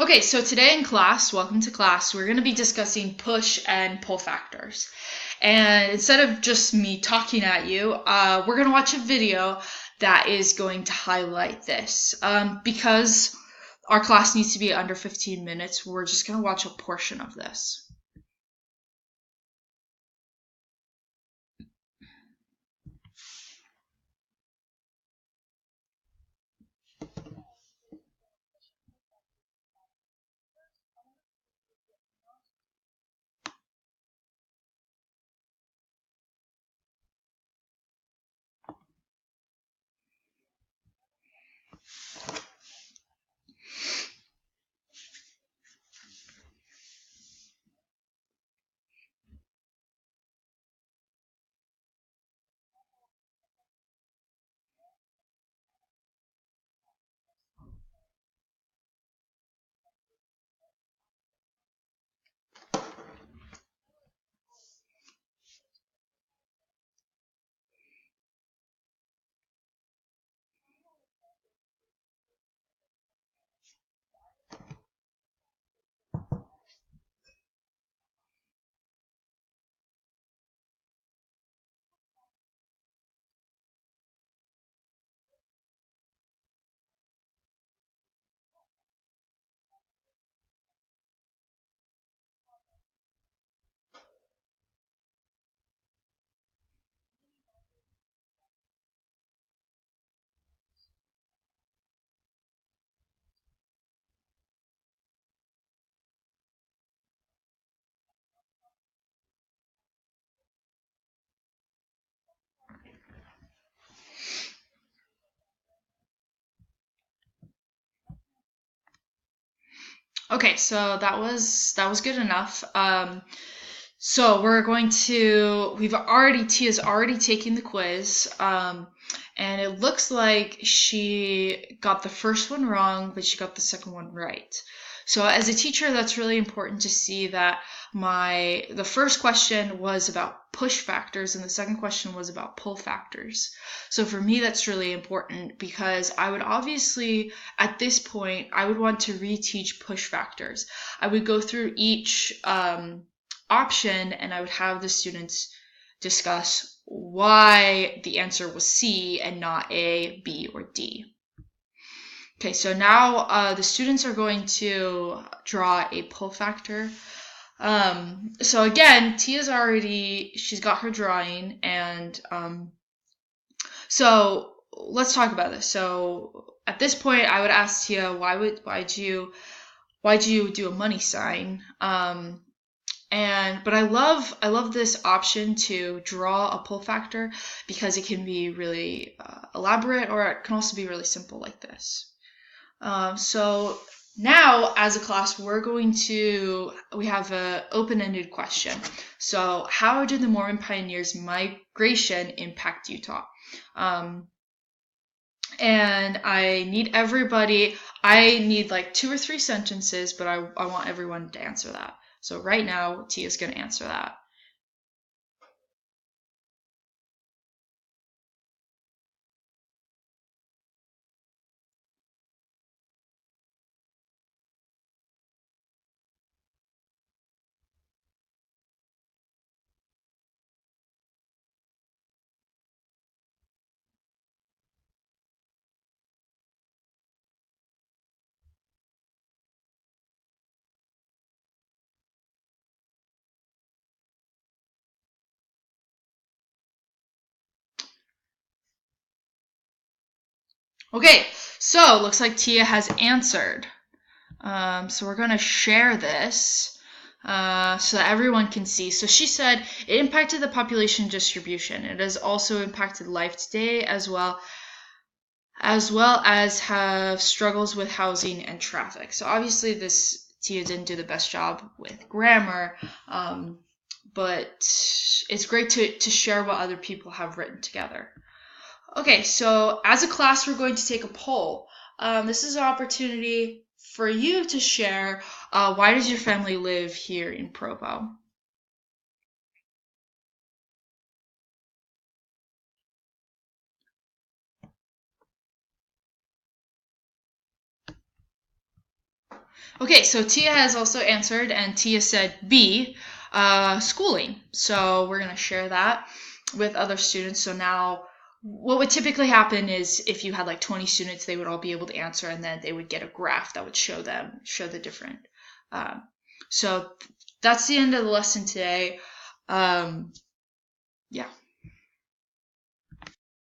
Okay, so today in class, welcome to class, we're going to be discussing push and pull factors. And instead of just me talking at you, we're going to watch a video that is going to highlight this. Because our class needs to be under 15 minutes, we're just going to watch a portion of this. Okay, so that was good enough. So Tia's already taken the quiz, and it looks like she got the first one wrong, but she got the second one right. So as a teacher, that's really important to see that the first question was about push factors and the second question was about pull factors. So for me, that's really important because I would obviously, at this point, I would want to reteach push factors. I would go through each option and I would have the students discuss why the answer was C and not A, B, or D. Okay, so now the students are going to draw a pull factor. So again, she's got her drawing, and so let's talk about this. So at this point, I would ask Tia, why'd you do a money sign? But I love this option to draw a pull factor because it can be really elaborate, or it can also be really simple like this. So now, as a class, we have an open-ended question. So how did the Mormon pioneers' migration impact Utah? And I need like 2 or 3 sentences, but I want everyone to answer that. So right now, Tia's going to answer that. Okay, so looks like Tia has answered. So we're going to share this so that everyone can see. So she said it impacted the population distribution. It has also impacted life today as have struggles with housing and traffic. So obviously this Tia didn't do the best job with grammar, but it's great to share what other people have written together. Okay, so as a class, we're going to take a poll. This is an opportunity for you to share why does your family live here in Provo? Okay, so Tia has also answered, and Tia said B, schooling. So we're going to share that with other students. So now, what would typically happen is if you had like 20 students, they would all be able to answer, and then they would get a graph that would show the different. Um, so that's the end of the lesson today. Um, yeah.